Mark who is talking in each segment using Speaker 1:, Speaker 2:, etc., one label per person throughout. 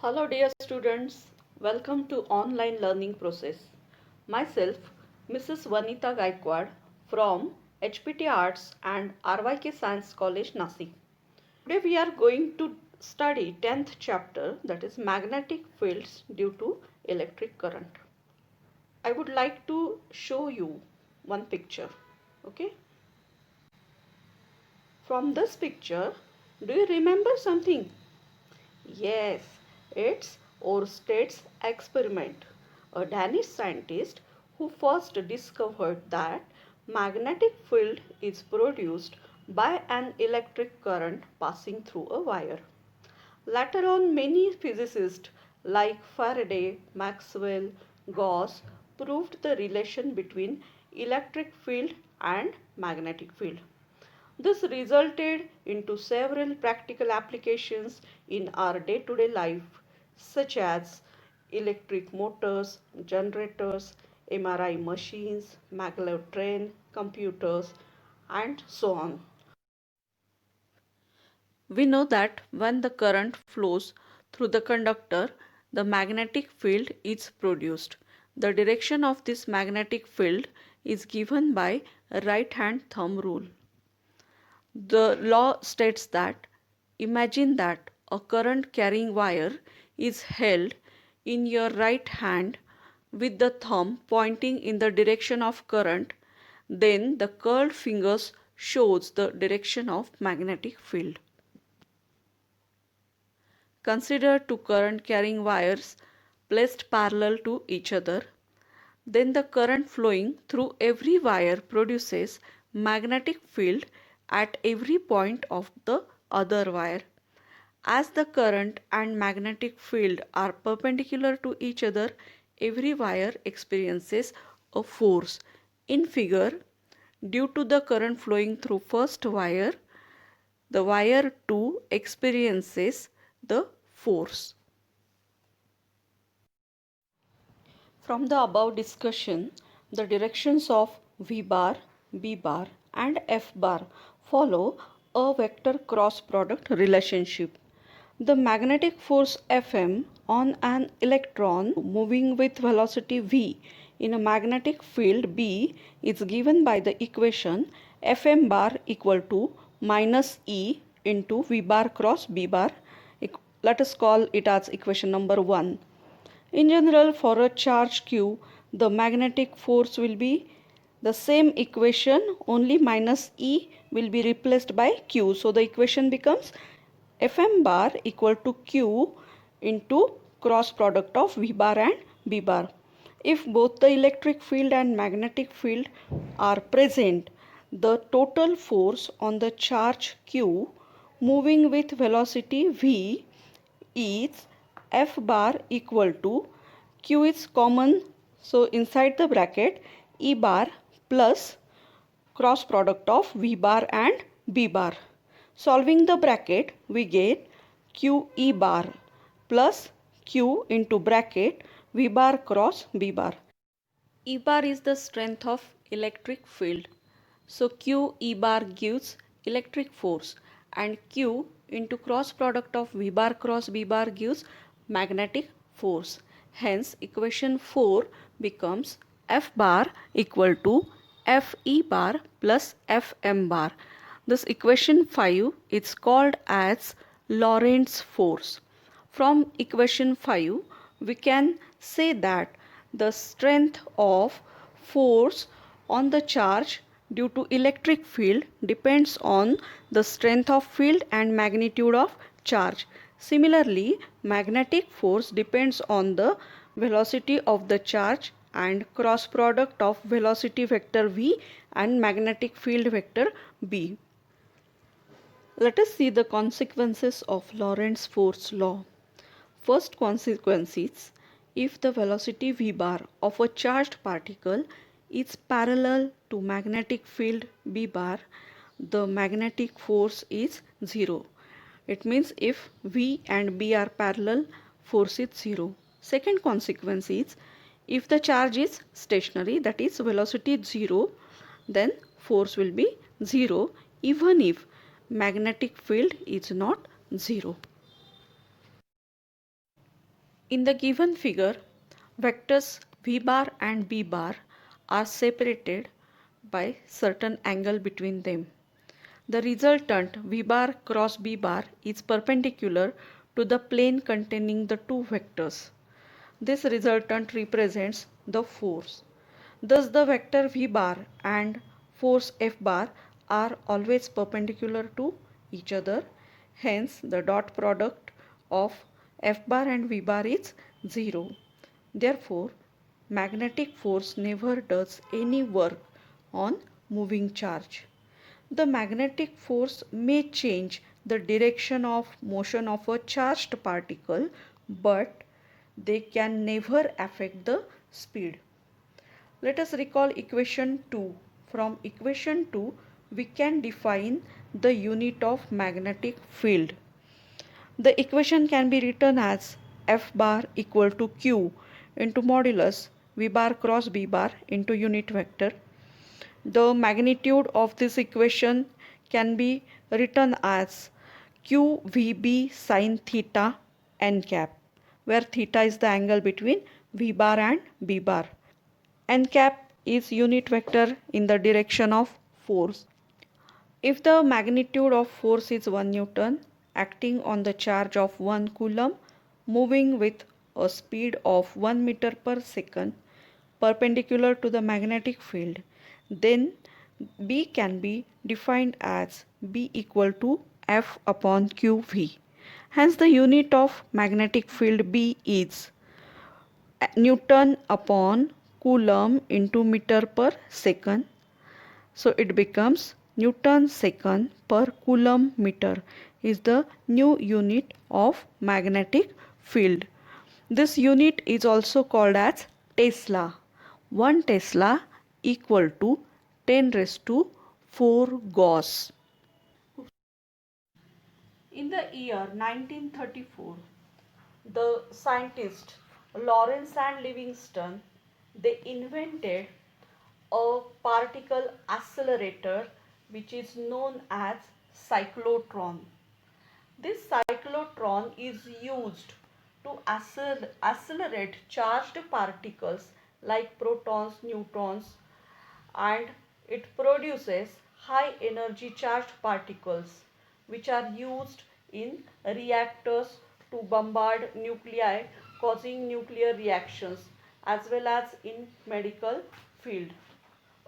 Speaker 1: Hello dear students, welcome to online learning process. Myself, Mrs. Vanita Gaikwad from HPT Arts and RYK Science College, Nasik. Today we are going to study 10th chapter, that is magnetic fields due to electric current. I would like to show you one picture. Okay. From this picture, do you remember something? Yes, it's Ørsted's experiment, a Danish scientist who first discovered that magnetic field is produced by an electric current passing through a wire. Later on, many physicists like Faraday, Maxwell, Gauss proved the relation between electric field and magnetic field. This resulted into several practical applications in our day-to-day life, such as electric motors, generators, MRI machines, maglev train, computers, and so on. We know that when the current flows through the conductor, the magnetic field is produced. The direction of this magnetic field is given by a right-hand thumb rule. The law states that imagine that a current carrying wire is held in your right hand with the thumb pointing in the direction of current, then the curled fingers shows the direction of magnetic field. Consider two current carrying wires placed parallel to each other. Then the current flowing through every wire produces magnetic field at every point of the other wire. As the current and magnetic field are perpendicular to each other, every wire experiences a force. In figure, due to the current flowing through first wire, the wire 2 experiences the force. From the above discussion, the directions of V bar, B bar and F bar follow a vector cross product relationship. The magnetic force Fm on an electron moving with velocity v in a magnetic field B is given by the equation Fm bar equal to minus E into V bar cross B bar. Let us call it as equation number 1. In general, for a charge q, the magnetic force will be the same equation, only minus E will be replaced by q. So the equation becomes Fm bar equal to q into cross product of V bar and B bar. If both the electric field and magnetic field are present, the total force on the charge q moving with velocity v is F bar equal to q is common, so inside the bracket E bar plus cross product of V bar and B bar. Solving the bracket, we get q E bar plus q into bracket V bar cross B bar. E bar is the strength of electric field. So q E bar gives electric force and q into cross product of V bar cross B bar gives magnetic force. Hence equation 4 becomes F bar equal to Fe bar plus Fm bar. This equation 5 is called as Lorentz force. From equation 5 we can say that the strength of force on the charge due to electric field depends on the strength of field and magnitude of charge. Similarly, magnetic force depends on the velocity of the charge and cross product of velocity vector v and magnetic field vector b. Let us see the consequences of Lorentz force law. First consequence is, if the velocity v bar of a charged particle is parallel to magnetic field b bar, the magnetic force is 0. It means if v and b are parallel, force is 0. Second consequence is, if the charge is stationary, that is velocity is 0, then force will be 0 even if magnetic field is not 0. In the given figure, vectors v bar and b bar are separated by certain angle between them. The resultant v bar cross b bar is perpendicular to the plane containing the two vectors. This resultant represents the force. Thus the vector v bar and force F bar are always perpendicular to each other. Hence the dot product of F bar and V bar is 0. Therefore, magnetic force never does any work on moving charge. The magnetic force may change the direction of motion of a charged particle, but they can never affect the speed. Let us recall equation 2. From equation 2, we can define the unit of magnetic field. The equation can be written as F bar equal to Q into modulus V bar cross B bar into unit vector. The magnitude of this equation can be written as QVB sin theta n cap, where theta is the angle between V bar and B bar. N cap is unit vector in the direction of force. If the magnitude of force is 1 Newton acting on the charge of 1 coulomb moving with a speed of 1 meter per second perpendicular to the magnetic field, then B can be defined as B equal to F upon QV. Hence the unit of magnetic field B is Newton upon coulomb into meter per second. So it becomes Newton second per coulomb meter is the new unit of magnetic field. This unit is also called as Tesla. 1 Tesla equal to 10 raised to 4 Gauss. In the year 1934, the scientists Lawrence and Livingston, they invented a particle accelerator which is known as cyclotron. This cyclotron is used to accelerate charged particles like protons, neutrons, and it produces high energy charged particles which are used in reactors to bombard nuclei causing nuclear reactions as well as in medical field.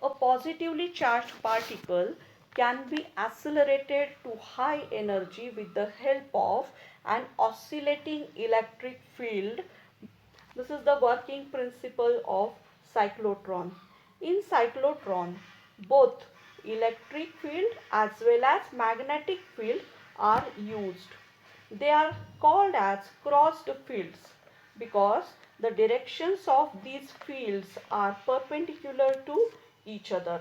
Speaker 1: A positively charged particle can be accelerated to high energy with the help of an oscillating electric field. This is the working principle of cyclotron. In cyclotron, both electric field as well as magnetic field are used. They are called as crossed fields because the directions of these fields are perpendicular to each other.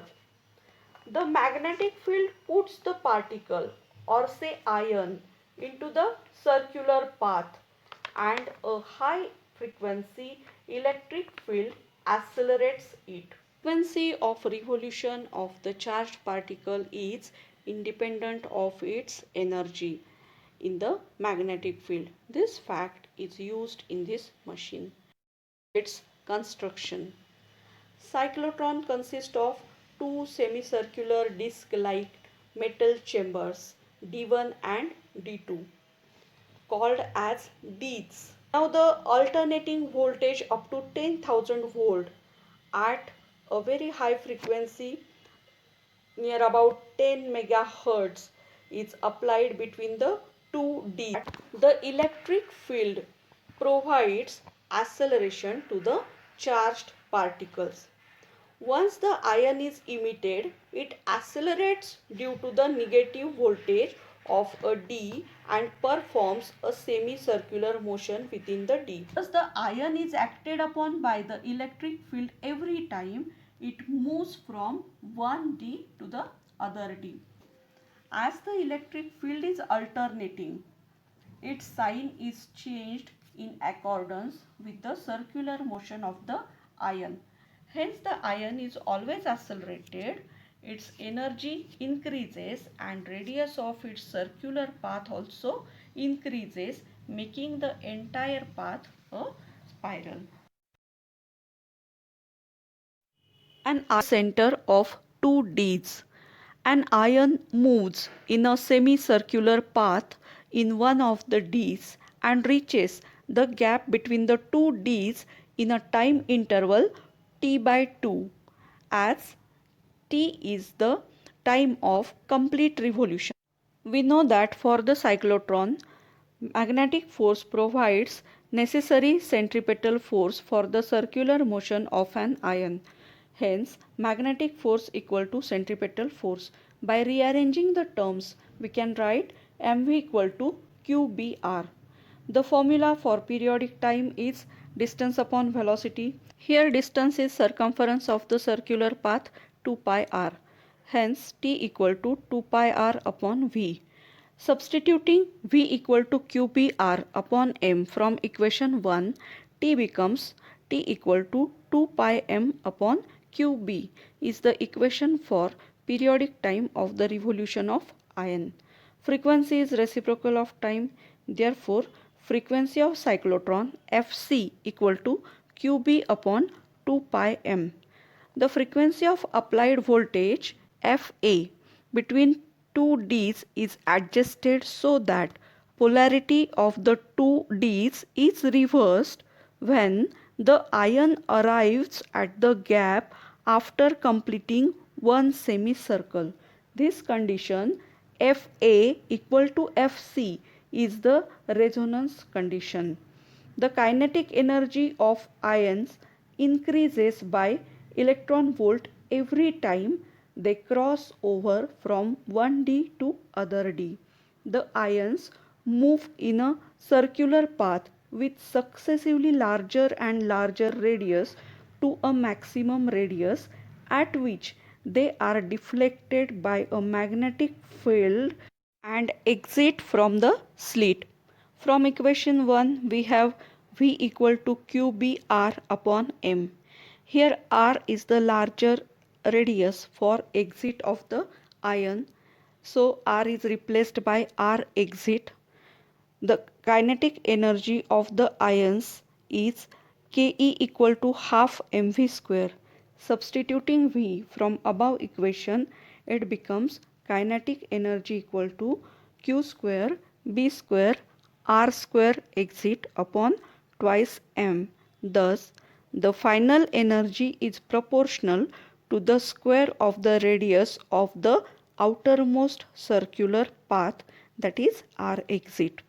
Speaker 1: The magnetic field puts the particle or say ion into the circular path, and a high frequency electric field accelerates it. Frequency of revolution of the charged particle is independent of its energy in the magnetic field. This fact is used in this machine. Its construction. Cyclotron consists of two semicircular disc-like metal chambers D1 and D2 called as Ds. Now the alternating voltage up to 10,000 volt at a very high frequency near about 10 megahertz is applied between the two Ds. The electric field provides acceleration to the charged particles. Once the ion is emitted, it accelerates due to the negative voltage of a D and performs a semicircular motion within the D. Thus the ion is acted upon by the electric field every time it moves from one D to the other D. As the electric field is alternating, its sign is changed in accordance with the circular motion of the ion. Hence the ion is always accelerated, its energy increases and radius of its circular path also increases making the entire path a spiral. An center of two Ds. An ion moves in a semicircular path in one of the Ds and reaches the gap between the two Ds in a time interval t by 2, as t is the time of complete revolution. We know that for the cyclotron, magnetic force provides necessary centripetal force for the circular motion of an ion. Hence, magnetic force equal to centripetal force. By rearranging the terms, we can write mv equal to qbr. The formula for periodic time is distance upon velocity. Here distance is circumference of the circular path 2 pi r. Hence t equal to 2 pi r upon v. Substituting v equal to qbr upon m from equation 1, t becomes t equal to 2 pi m upon qb is the equation for periodic time of the revolution of ion. Frequency is reciprocal of time. Therefore, frequency of cyclotron Fc equal to Qb upon 2 pi m. The frequency of applied voltage Fa between two Ds is adjusted so that polarity of the two Ds is reversed when the ion arrives at the gap after completing one semicircle. This condition Fa equal to Fc is the resonance condition. The kinetic energy of ions increases by electron volt every time they cross over from one D to other D. The ions move in a circular path with successively larger and larger radius to a maximum radius at which they are deflected by a magnetic field and exit from the slit. From equation 1 we have V equal to QBR upon M. Here R is the larger radius for exit of the ion. So R is replaced by R exit. The kinetic energy of the ions is Ke equal to half mv square. Substituting V from above equation, it becomes kinetic energy equal to Q square B square R square exit upon twice m. Thus, the final energy is proportional to the square of the radius of the outermost circular path, that is R exit.